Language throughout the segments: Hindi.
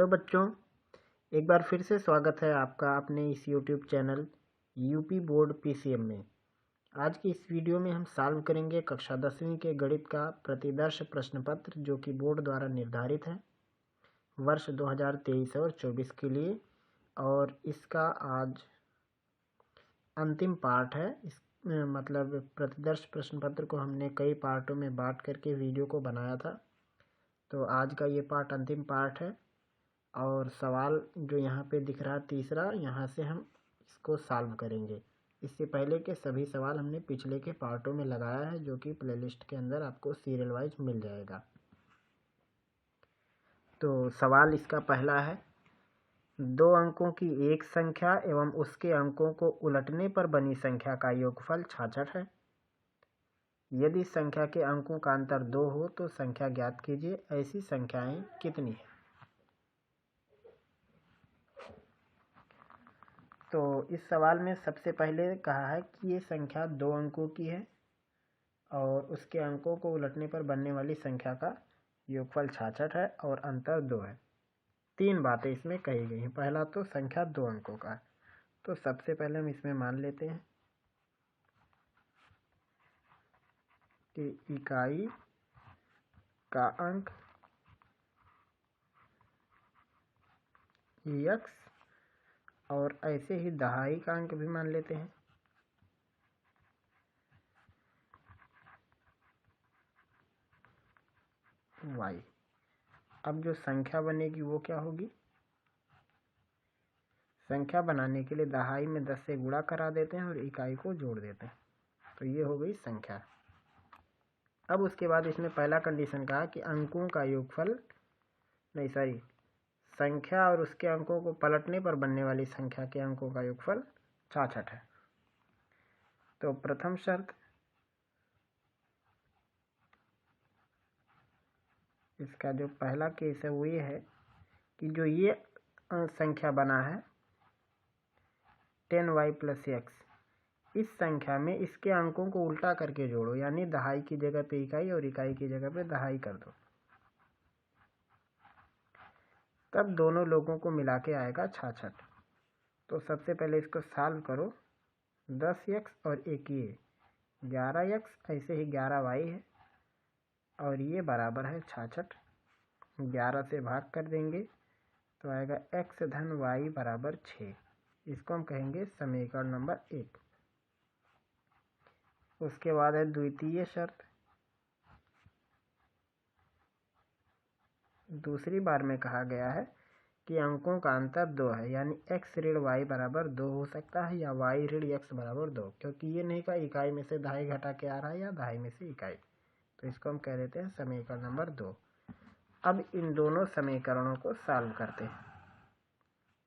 बच्चों, एक बार फिर से स्वागत है आपका अपने इस YouTube channel UP board PCM में। आज की इस वीडियो में हम सॉल्व करेंगे कक्षा 10वीं के गणित का प्रतिदर्श प्रश्न पत्र जो कि बोर्ड द्वारा निर्धारित है वर्ष 2023 और 24 के लिए। और इसका आज अंतिम पार्ट है। इस मतलब प्रतिदर्श प्रश्न पत्र को हमने कई पार्टों में बांट करके वीडियो को बनाया था, तो आज का ये पार्ट अंतिम पार्ट है। और सवाल जो यहाँ पे दिख रहा है तीसरा, यहाँ से हम इसको सॉल्व करेंगे। इससे पहले के सभी सवाल हमने पिछले के पार्टों में लगाया है, जो कि प्लेलिस्ट के अंदर आपको सीरियल वाइज मिल जाएगा। तो सवाल इसका पहला है, 2 अंकों की एक संख्या एवं उसके अंकों को उलटने पर बनी संख्या का योगफल 66 है। यदि संख्या के अंकों का अंतर 2 हो तो संख्या ज्ञात कीजिए। ऐसी संख्याएं कितनी है? तो इस सवाल में सबसे पहले कहा है कि ये संख्या 2 अंकों की है और उसके अंकों को उलटने पर बनने वाली संख्या का योगफल 66 है और अंतर 2 है। 3 बातें इसमें कही गई हैं। पहला तो संख्या 2 अंकों का है, तो सबसे पहले हम इसमें मान लेते हैं कि इकाई का अंक x और ऐसे ही दहाई का अंक भी मान लेते हैं। y। अब जो संख्या बनेगी वो क्या होगी? संख्या बनाने के लिए दहाई में 10 से गुणा करा देते हैं और इकाई को जोड़ देते हैं, तो ये हो गई संख्या। अब उसके बाद इसमें पहला कंडीशन कहा कि अंकों का योगफल संख्या और उसके अंकों को पलटने पर बनने वाली संख्या के अंकों का योगफल 66 है। तो प्रथम शर्त इसका जो पहला केस है वो ये है कि जो ये संख्या बना है 10y + x, इस संख्या में इसके अंकों को उल्टा करके जोड़ो, यानी दहाई की जगह पे इकाई और इकाई की जगह पे दहाई कर दो, तब दोनों लोगों को मिला के आएगा 66। तो सबसे पहले इसको सॉल्व करो। 10x और एक ये 11x, ऐसे ही 11y है और ये बराबर है 66। 11 से भाग कर देंगे तो आएगा x धन y बराबर 6। इसको हम कहेंगे समीकरण नंबर 1। उसके बाद है द्वितीय शर्त। दूसरी बार में कहा गया है कि अंकों का अंतर 2 है, यानी x ऋण y बराबर 2 हो सकता है या y ऋण x बराबर 2, क्योंकि ये नहीं कहा इकाई में से दहाई घटा के आ रहा है या दहाई में से इकाई। तो इसको हम कह देते हैं समीकरण नंबर 2। अब इन दोनों समीकरणों को सॉल्व करते हैं,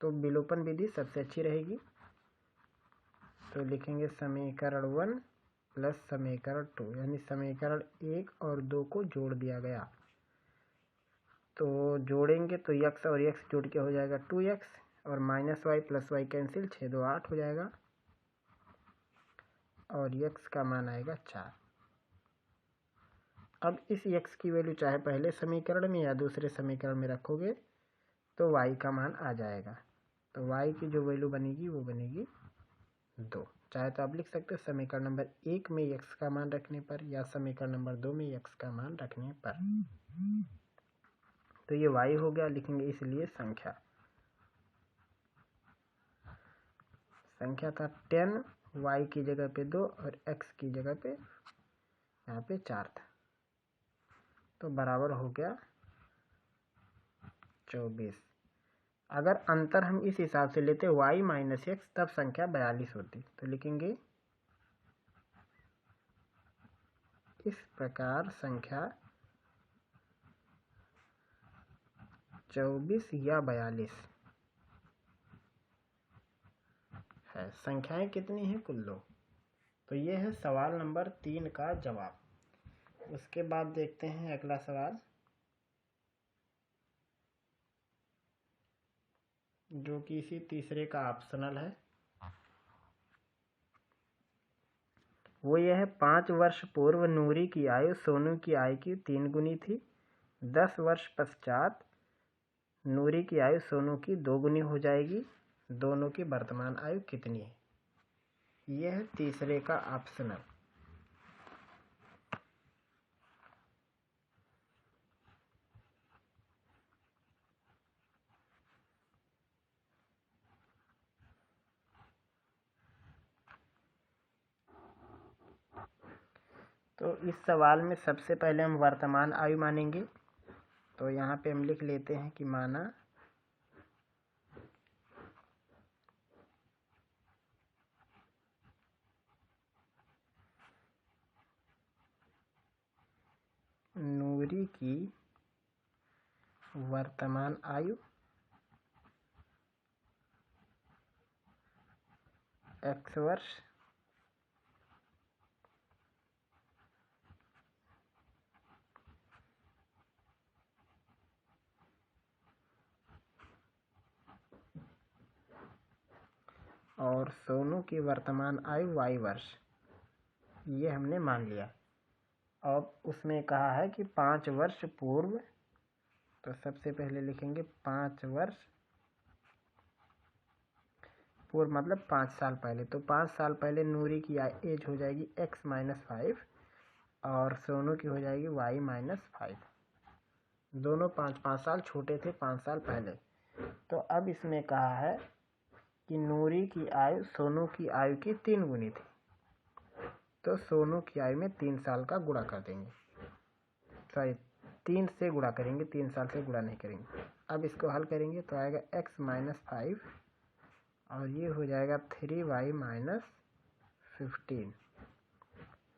तो विलोपन विधि सबसे अच्छी रहेगी। तो लिखेंगे समीकरण 1 प्लस समीकरण 2, यानी समीकरण 1 और 2 को जोड़ दिया गया। तो जोड़ेंगे तो x और x जोड़ के हो जाएगा 2x और -y + y कैंसिल, 6 2 8 हो जाएगा और x का मान आएगा 4। अब इस x की वैल्यू चाहे पहले समीकरण में या दूसरे समीकरण में रखोगे तो y का मान आ जाएगा। तो y की जो वैल्यू बनेगी वो बनेगी 2। चाहे तो आप लिख सकते हो समीकरण नंबर 1 में x का मान रखने पर या समीकरण नंबर 2 में x का मान रखने पर। तो ये y हो गया, लिखेंगे इसलिए संख्या था 10, y की जगह पे 2 और x की जगह पे यहाँ पे 4 था, तो बराबर हो गया 24। अगर अंतर हम इस हिसाब से लेते y - x, तब संख्या 42 होती। तो लिखेंगे इस प्रकार संख्या 24 या 42 है। संख्याएं कितनी हैं? कुल 2। तो ये है सवाल नंबर 3 का जवाब। उसके बाद देखते हैं अगला सवाल, जो कि इसी तीसरे का ऑप्शनल है। वो यह है, 5 वर्ष पूर्व नूरी की आयु सोनू की आयु की 3 गुनी थी। 10 वर्ष पश्चात नूरी की आयु सोनू की 2 गुनी हो जाएगी। दोनों की वर्तमान आयु कितनी है? यह है तीसरे का ऑप्शनल। तो इस सवाल में सबसे पहले हम वर्तमान आयु मानेंगे। तो यहाँ पे हम लिख लेते हैं कि माना नूरी की वर्तमान आयु x वर्ष और सोनू की वर्तमान आयु y वर्ष, ये हमने मान लिया। अब उसमें कहा है कि 5 वर्ष पूर्व, तो सबसे पहले लिखेंगे 5 वर्ष पूर्व मतलब 5 साल पहले। तो 5 साल पहले नूरी की एज हो जाएगी x-5 और सोनू की हो जाएगी y-5। दोनों 5-5 साल छोटे थे 5 साल पहले। तो अब इसमें कहा है कि नूरी की आयु सोनू की आयु की 3 गुनी थी। तो सोनू की आयु में 3 साल का गुणा कर देंगे, सॉरी 3 से गुणा करेंगे, 3 साल से गुणा नहीं करेंगे। अब इसको हल करेंगे तो आएगा x-5 और ये हो जाएगा 3y-15,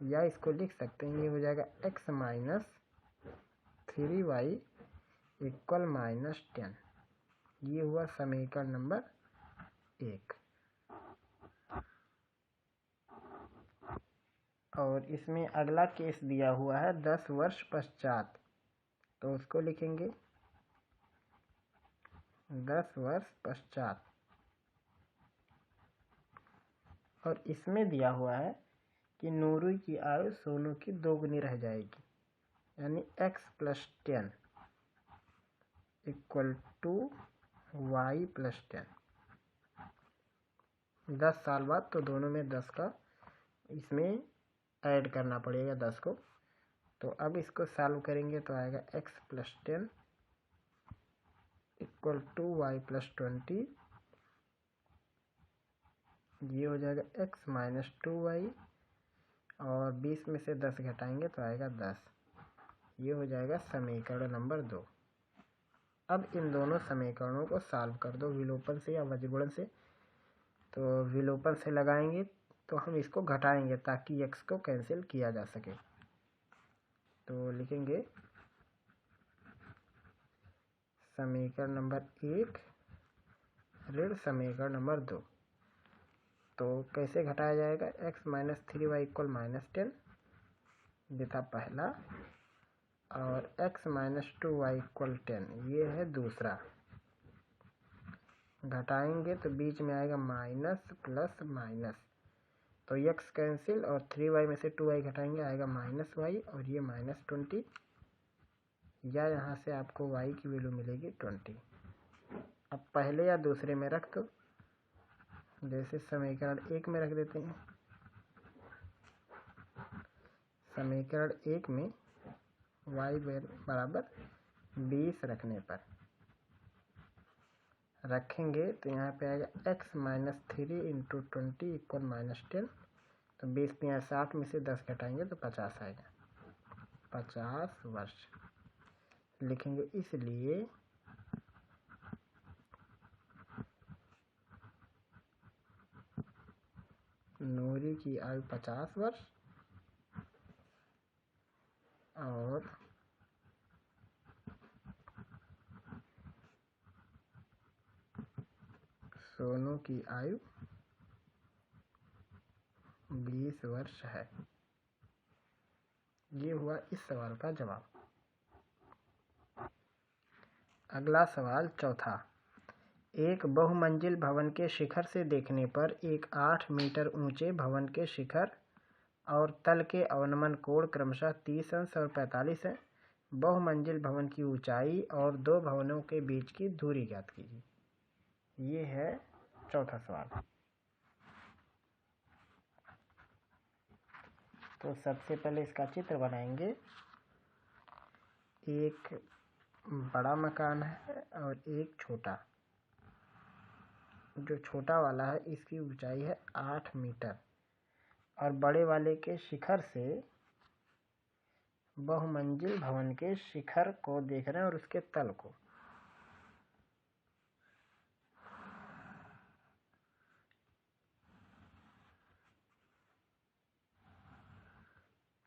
या इसको लिख सकते हैं, ये हो जाएगा x-3y = -10। ये हुआ समीकरण नंबर 1। और इसमें अगला केस दिया हुआ है 10 वर्ष पश्चात, तो उसको लिखेंगे 10 वर्ष पश्चात। और इसमें दिया हुआ है कि नूरी की आयु सोनू की 2 गुनी रह जाएगी, यानी x+10 = y+10। 10 साल बाद तो दोनों में 10 का इसमें ऐड करना पड़ेगा 10 को। तो अब इसको सॉल्व करेंगे तो आएगा x+10 = y+20। ये हो जाएगा x-2y और 20 में से 10 घटाएंगे तो आएगा 10। ये हो जाएगा समीकरण नंबर 2। अब इन दोनों समीकरणों को सॉल्व कर दो विलोपन से या वज्रगुणन से। तो विलोपन से लगाएंगे तो हम इसको घटाएंगे ताकि x को कैंसिल किया जा सके। तो लिखेंगे समीकरण नंबर 1 ऋण समीकरण नंबर 2। तो कैसे घटाया जाएगा? x-3y = -10, ये था पहला, और x-2y = 10, ये है दूसरा। घटाएंगे तो बीच में आएगा माइनस प्लस माइनस, तो x कैंसिल और 3y में से 2y घटाएंगे आएगा -y और ये -20, या यहाँ से आपको y की वैल्यू मिलेगी 20। अब पहले या दूसरे में रख दो, जैसे समीकरण 1 में रख देते हैं। समीकरण 1 में y बराबर 20 रखने पर रखेंगे तो यहाँ पे आएगा x-3 × 20 = -10। तो 20 में 60 में से 10 घटाएंगे तो 50 आएगा, 50 वर्ष लिखेंगे। इसलिए नूरी की आयु 50 वर्ष और सोनू की आयु 20 वर्ष है। ये हुआ इस सवाल का जवाब। अगला सवाल चौथा। एक बहुमंजिल भवन के शिखर से देखने पर एक 8 मीटर ऊंचे भवन के शिखर और तल के अवनमन कोण क्रमशः 30 अंश और 45 है। बहुमंजिल भवन की ऊंचाई और दो भवनों के बीच की दूरी ज्ञात कीजिए। ये है चौथा सवाल। तो सबसे पहले इसका चित्र बनाएंगे। एक बड़ा मकान है और एक छोटा। जो छोटा वाला है इसकी ऊंचाई है 8 मीटर और बड़े वाले के शिखर से बहुमंजिल भवन के शिखर को देख रहे हैं और उसके तल को।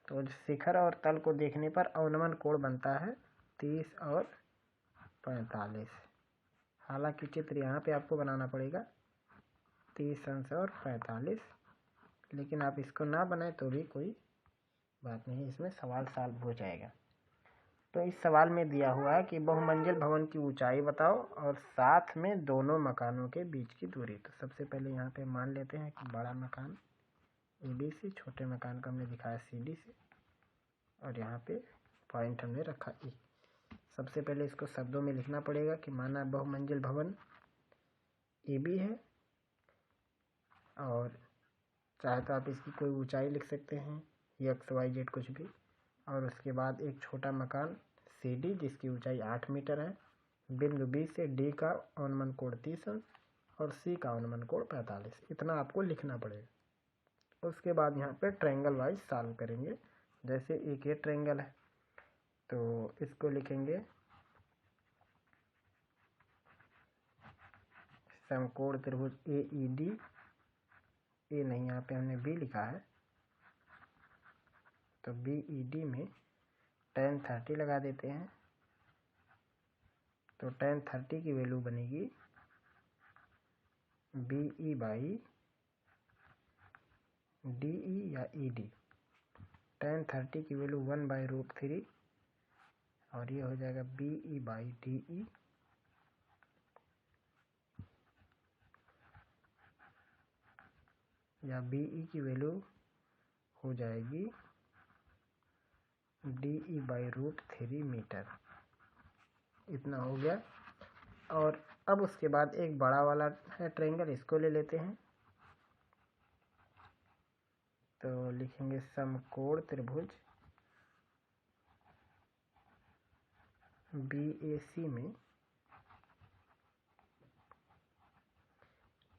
तो शिखर और तल को देखने पर अवनमन कोण बनता है 30 और 45। हालांकि चित्र यहाँ पे आपको बनाना पड़ेगा 30 अंश और 45, लेकिन आप इसको ना बनाए तो भी कोई बात नहीं, इसमें सवाल सॉल्व हो जाएगा। तो इस सवाल में दिया हुआ है कि बहुमंजिल भवन की ऊंचाई बताओ और साथ में दोनों मकानों के बीच की दूरी। तो सबसे पहले यहाँ पे मान लेते हैं कि बड़ा मकान AB से, छोटे मकान को हमने दिखाया CD से और यहाँ पे पॉइंट हमने रखा E। सबसे पहले इसको शब्दों में लिखना पड़ेगा कि माना बहुमंजिल भवन AB है और चाहे तो आप इसकी कोई ऊंचाई लिख सकते हैं XYZ कुछ भी, और उसके बाद एक छोटा मकान CD जिसकी ऊंचाई 8 मीटर है। बिंदु B से D का अवनमन कोण 30 और C का अवनमन कोण 45। इतना आपको लिखना पड़ेगा। उसके बाद यहाँ पे ट्रायंगल वाइज सॉल्व करेंगे। जैसे एक ये ट्रायंगल है तो इसको लिखेंगे समकोण त्रिभुज AED। ए नहीं, यहाँ पे हमने B लिखा है तो BED में tan 30 लगा देते हैं। तो tan 30 की वैल्यू बनेगी BE बाई DE या ED। tan 30 की वैल्यू 1/√3 और ये हो जाएगा BE बाई DE या BE की वैल्यू हो जाएगी DE/√3 मीटर। इतना हो गया। और अब उसके बाद एक बड़ा वाला है ट्रायंगल, इसको ले लेते हैं। तो लिखेंगे समकोण त्रिभुज BAC में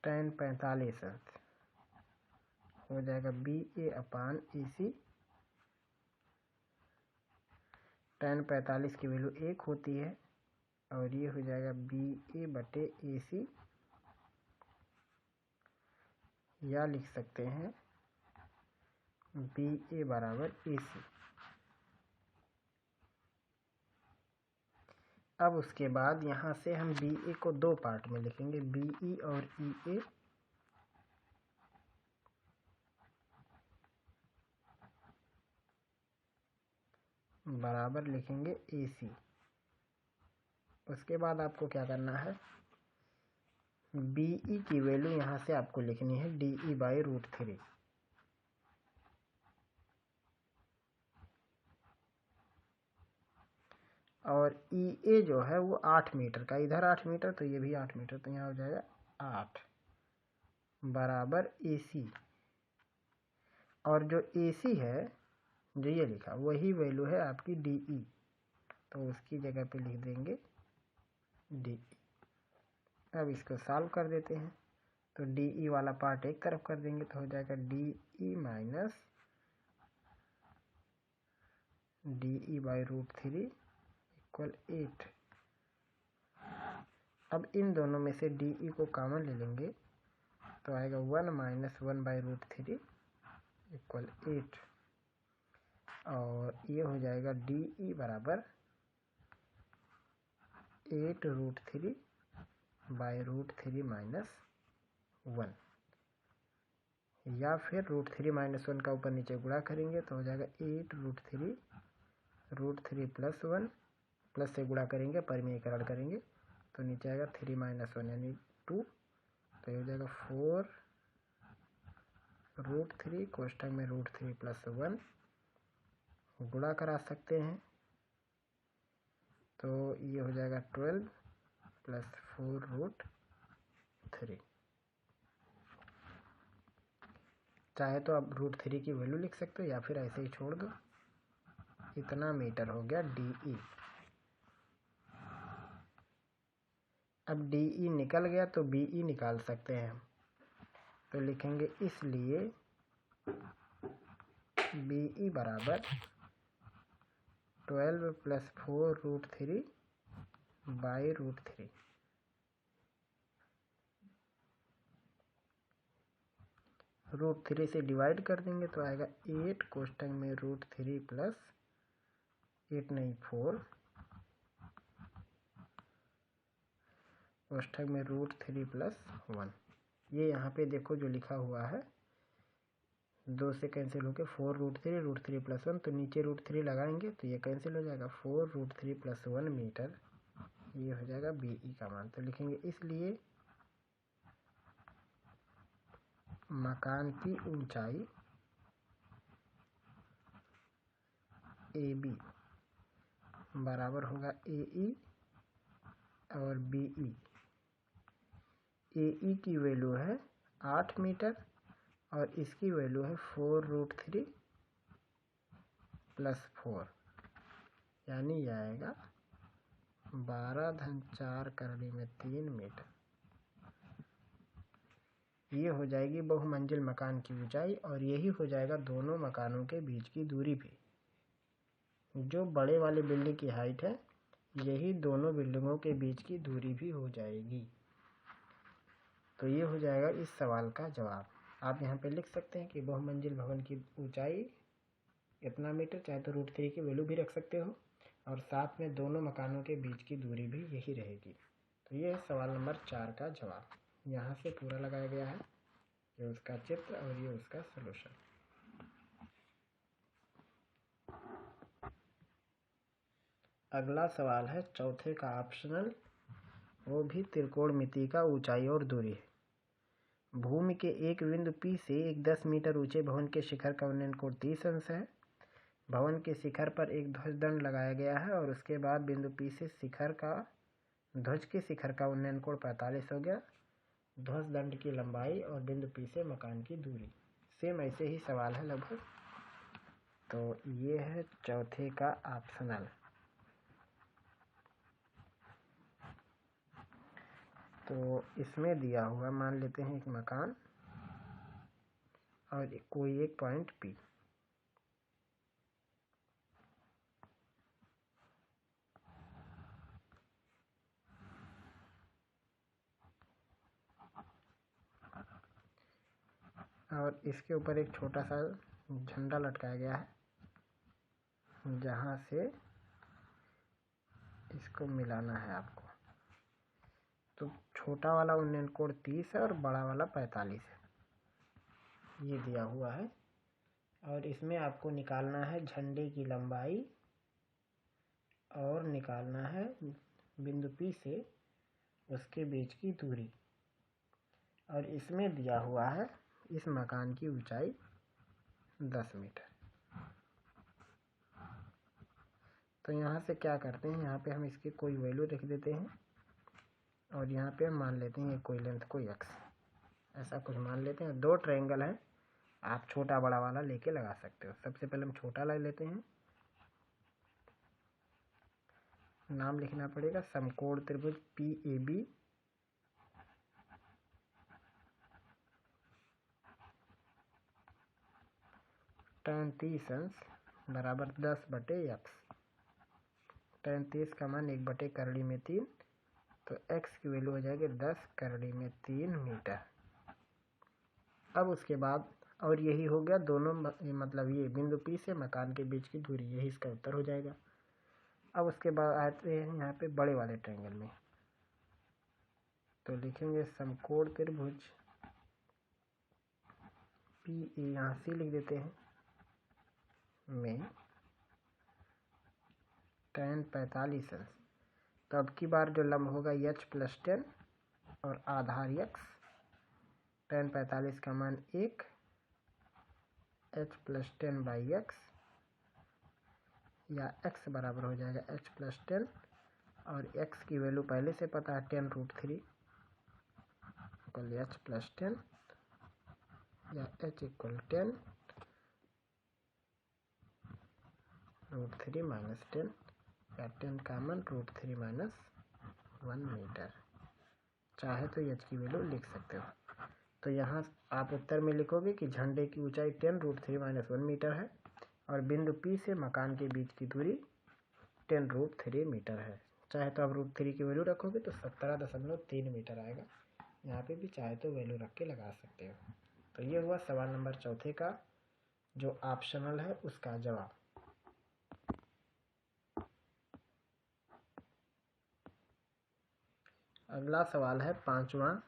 tan 45 अंश हो जाएगा BA/AC। tan 45 की वैल्यू 1 होती है और ये हो जाएगा BA/AC, या लिख सकते हैं BA बराबर AC। अब उसके बाद यहाँ से हम BA को दो पार्ट में लिखेंगे, BE और EA। बराबर लिखेंगे AC। उसके बाद आपको क्या करना है, BE की वैल्यू यहाँ से आपको लिखनी है DE/√3। और EA जो है वो 8 मीटर का, इधर 8 मीटर तो ये भी 8 मीटर, तो यहाँ हो जाएगा 8 बराबर AC। और जो AC है जो ये लिखा वही वैल्यू है आपकी DE, तो उसकी जगह पे लिख देंगे DE। अब इसको सॉल्व कर देते हैं। तो DE वाला पार्ट एक तरफ कर देंगे तो हो जाएगा DE माइनस DE/√3 इक्वल 8। अब इन दोनों में से DE को कॉमन ले लेंगे तो आएगा 1 माइनस 1/√3 इक्वल 8। और ये हो जाएगा DE बराबर 8√3/√3 माइनस 1, या फिर √3 माइनस 1 का ऊपर नीचे गुणा करेंगे तो हो जाएगा 8√3 प्लस 1, प्लस से गुणा करेंगे परिमेयकरण करेंगे तो नीचे आएगा 3 माइनस 1 यानी 2, तो ये हो जाएगा 4√3 कोष्ठक में √3 प्लस 1 गुणा करा सकते हैं तो ये हो जाएगा 12 + 4√3। चाहे तो आप √3 की वैल्यू लिख सकते हो या फिर ऐसे ही छोड़ दो। इतना मीटर हो गया DE। अब DE निकल गया तो BE निकाल सकते हैं हम। तो लिखेंगे इसलिए BE बराबर 12 + 4√3 /√3। √3 से डिवाइड कर देंगे तो आएगा 8 कोष्टक में √3 + 8 नहीं 4 कोष्टक में √3 + 1। ये यहाँ पे देखो जो लिखा हुआ है 2 से कैंसिल होके 4√3 √3 + 1, तो नीचे √3 लगाएंगे तो ये कैंसिल हो जाएगा 4√3 + 1 मीटर। ये हो जाएगा BE का मान। तो लिखेंगे इसलिए मकान की ऊंचाई AB बराबर होगा AE और BE। AE की वैल्यू है 8 मीटर और इसकी वैल्यू है 4√3 + 4, यानी यह आएगा 12⁴ मीटर। ये हो जाएगी बहुमंजिल मकान की ऊंचाई और यही हो जाएगा दोनों मकानों के बीच की दूरी भी। जो बड़े वाले बिल्डिंग की हाइट है यही दोनों बिल्डिंगों के बीच की दूरी भी हो जाएगी। तो ये हो जाएगा इस सवाल का जवाब। आप यहाँ पे लिख सकते हैं कि बहुमंजिल भवन की ऊंचाई इतना मीटर, चाहे तो √3 की वैल्यू भी रख सकते हो और साथ में दोनों मकानों के बीच की दूरी भी यही रहेगी। तो ये है सवाल नंबर 4 का जवाब। यहाँ से पूरा लगाया गया है, ये उसका चित्र और ये उसका सलूशन। अगला सवाल है चौथे का ऑप्शनल, वो भी त्रिकोणमिति का ऊंचाई और दूरी है। भूमि के एक बिंदु P से एक 10 मीटर ऊंचे भवन के शिखर का उन्नयन कोण 30 अंश है। भवन के शिखर पर एक ध्वज दंड लगाया गया है और उसके बाद बिंदु P से ध्वज के शिखर का उन्नयन कोण 45 हो गया। ध्वज दंड की लंबाई और बिंदु P से मकान की दूरी। सेम ऐसे ही सवाल है लगभग। तो ये है चौथे का ऑप्शनल। तो इसमें दिया हुआ मान लेते हैं एक मकान और कोई एक पॉइंट P। और इसके ऊपर एक छोटा सा झंडा लटकाया गया है जहाँ से इसको मिलाना है आपको। तो छोटा वाला उन्नयन कोण 30 है और बड़ा वाला 45 है, ये दिया हुआ है। और इसमें आपको निकालना है झंडे की लंबाई और निकालना है बिंदु P से उसके बीच की दूरी। और इसमें दिया हुआ है इस मकान की ऊंचाई 10 मीटर। तो यहाँ से क्या करते हैं, यहाँ पे हम इसकी कोई वैल्यू रख देते हैं और यहाँ पे हम मान लेते हैं कोई लेंथ कोई x, ऐसा कुछ मान लेते हैं। 2 ट्रायंगल है, आप छोटा बड़ा वाला लेके लगा सकते हो। सबसे पहले हम छोटा ले लेते हैं। नाम लिखना पड़ेगा समकोण त्रिभुज PAB tan 30 अंश बराबर 10/x। tan 30 का मान 1/3, तो x की वैल्यू हो जाएगी 10⁻³ मीटर। अब उसके बाद और यही हो गया दोनों मतलब ये बिंदु P से मकान के बीच की दूरी, यही इसका उत्तर हो जाएगा। अब उसके बाद आते हैं यहाँ पे बड़े वाले ट्रायंगल में। तो लिखेंगे समकोण त्रिभुज PA, यहाँ से लिख देते हैं, में tan 45 अंश। तो अब की बार जो लंब होगा h + 10 और आधार x। tan 45 का मान 1, h + 10/x या x बराबर हो जाएगा h + 10 और x की वैल्यू पहले से पता है 10√3 इक्वल h प्लस 10 या h इक्वल 10√3 माइनस 10 या 10 कॉमन √3 माइनस 1 मीटर। चाहे तो h की वैल्यू लिख सकते हो। तो यहाँ आप उत्तर में लिखोगे कि झंडे की ऊंचाई 10√3 माइनस 1 मीटर है और बिंदु P से मकान के बीच की दूरी 10√3 मीटर है। चाहे तो आप √3 की वैल्यू रखोगे तो 17.3 मीटर आएगा। यहाँ पे भी चाहे तो वैल्यू रख के लगा सकते हो। तो ये हुआ सवाल नंबर चौथे का जो ऑप्शनल है उसका जवाब। अगला सवाल है पांचवा।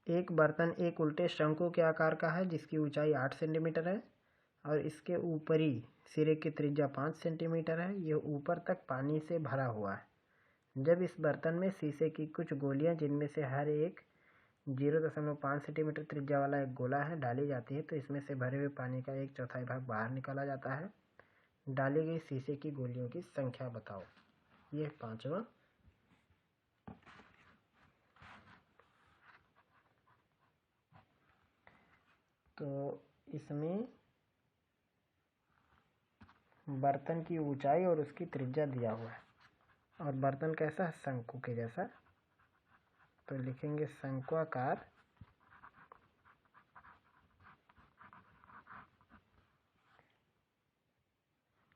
एक बर्तन एक उल्टे शंकु के आकार का है जिसकी ऊंचाई 8 सेंटीमीटर है और इसके ऊपरी सिरे की त्रिज्या 5 सेंटीमीटर है। यह ऊपर तक पानी से भरा हुआ है। जब इस बर्तन में शीशे की कुछ गोलियां जिनमें से हर एक 0.5 सेंटीमीटर त्रिज्या वाला एक गोला है डाली जाती है तो इसमें से भरे हुए पानी का 1/4 भाग बाहर निकाला जाता है। डाली गई शीशे की गोलियों की संख्या बताओ। यह पांचवा। तो इसमें बर्तन की ऊंचाई और उसकी त्रिज्या दिया हुआ है और बर्तन कैसा है, शंकु के जैसा। तो लिखेंगे शंक्वाकार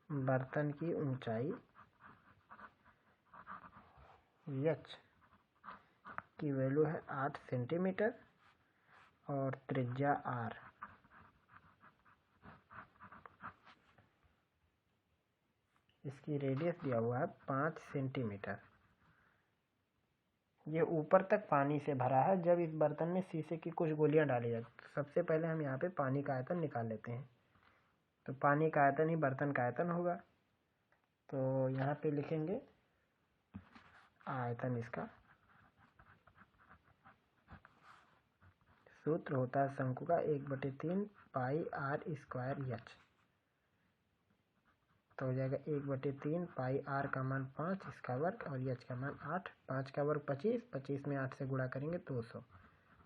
बर्तन की ऊंचाई h की वैल्यू है 8 सेंटीमीटर और त्रिज्या r। इसकी रेडियस दिया हुआ है 5 सेंटीमीटर। ये ऊपर तक पानी से भरा है। जब इस बर्तन में शीशे की कुछ गोलियां डाली जाती तो सबसे पहले हम यहाँ पे पानी का आयतन निकाल लेते हैं। तो पानी का आयतन ही बर्तन का आयतन होगा। तो यहाँ पे लिखेंगे आयतन। इसका सूत्र होता है शंकु का 1/3 पाई r स्क्वायर h। तो हो जाएगा 1/3 पाई r का मान 5 इसका वर्ग और h का मान 8। 5 का वर्ग 25, 25 में 8 से गुणा करेंगे 200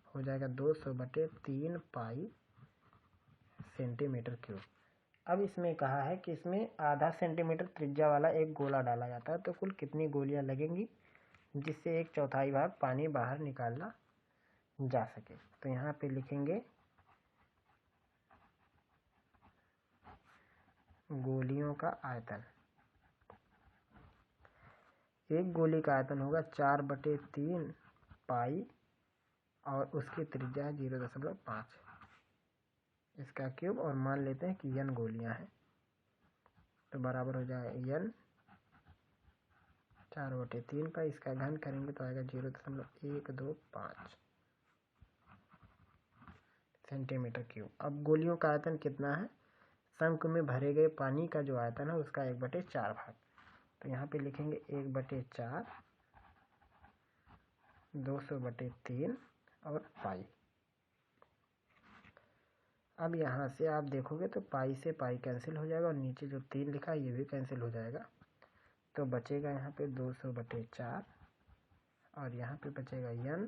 हो जाएगा 200/3 पाई सेंटीमीटर क्यूब। अब इसमें कहा है कि इसमें आधा सेंटीमीटर त्रिज्या वाला एक गोला डाला जाता है। तो कुल कितनी गोलियां लगेंगी जिससे 1/4 भाग पानी बाहर निकालना जा सके। तो यहाँ पे लिखेंगे गोलियों का आयतन। एक गोली का आयतन होगा 4/3 पाई और उसकी त्रिज्या है 0.5 इसका क्यूब और मान लेते हैं कि n गोलियां हैं। तो बराबर हो जाएगा n 4/3 पाई। इसका घन करेंगे तो आएगा 0.125 सेंटीमीटर क्यूब। अब गोलियों का आयतन कितना है, शंकु में भरे गए पानी का जो आयतन है उसका 1/4 भाग। तो यहाँ पे लिखेंगे 1/4 200/3 और पाई। अब यहाँ से आप देखोगे तो पाई से पाई कैंसिल हो जाएगा और नीचे जो 3 लिखा है ये भी कैंसिल हो जाएगा। तो बचेगा यहाँ पे 200/4 और यहाँ पे बचेगा n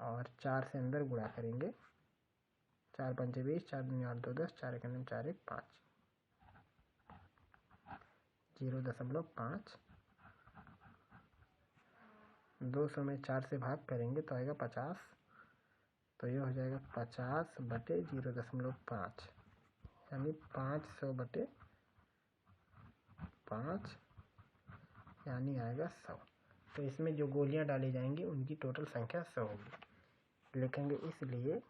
और 4 से अंदर गुणा करेंगे। 4 पंचे 20, 4 दूनी 8, 2 10, 4 1 4 1 5 0.5। 200 में 4 से भाग करेंगे तो आएगा 50। तो ये हो जाएगा 50/0.5 यानी 500/5 यानी आएगा 100। तो इसमें जो गोलियां डाली जाएंगी उनकी टोटल संख्या 100 होगी। लिखेंगे इसलिए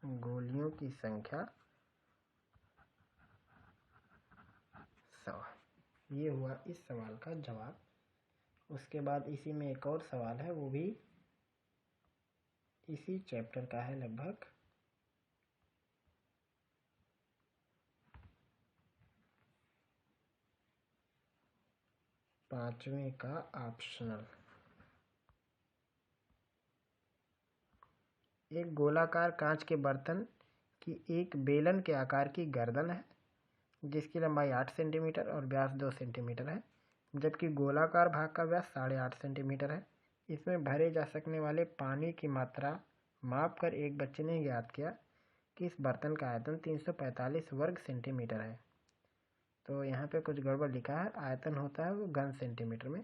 गोलियों की संख्या 100। ये हुआ इस सवाल का जवाब। उसके बाद इसी में एक और सवाल है, वो भी इसी चैप्टर का है लगभग। पांचवें का ऑप्शनल। एक गोलाकार कांच के बर्तन कि एक बेलन के आकार की गर्दन है जिसकी लंबाई 8 सेंटीमीटर और व्यास 2 सेंटीमीटर है, जबकि गोलाकार भाग का व्यास 8.5 सेंटीमीटर है। इसमें भरे जा सकने वाले पानी की मात्रा माप कर एक बच्चे ने ज्ञात किया कि इस बर्तन का आयतन 345 वर्ग सेंटीमीटर है। तो यहाँ पे कुछ गड़बड़ लिखा है, आयतन होता है वो घन सेंटीमीटर में।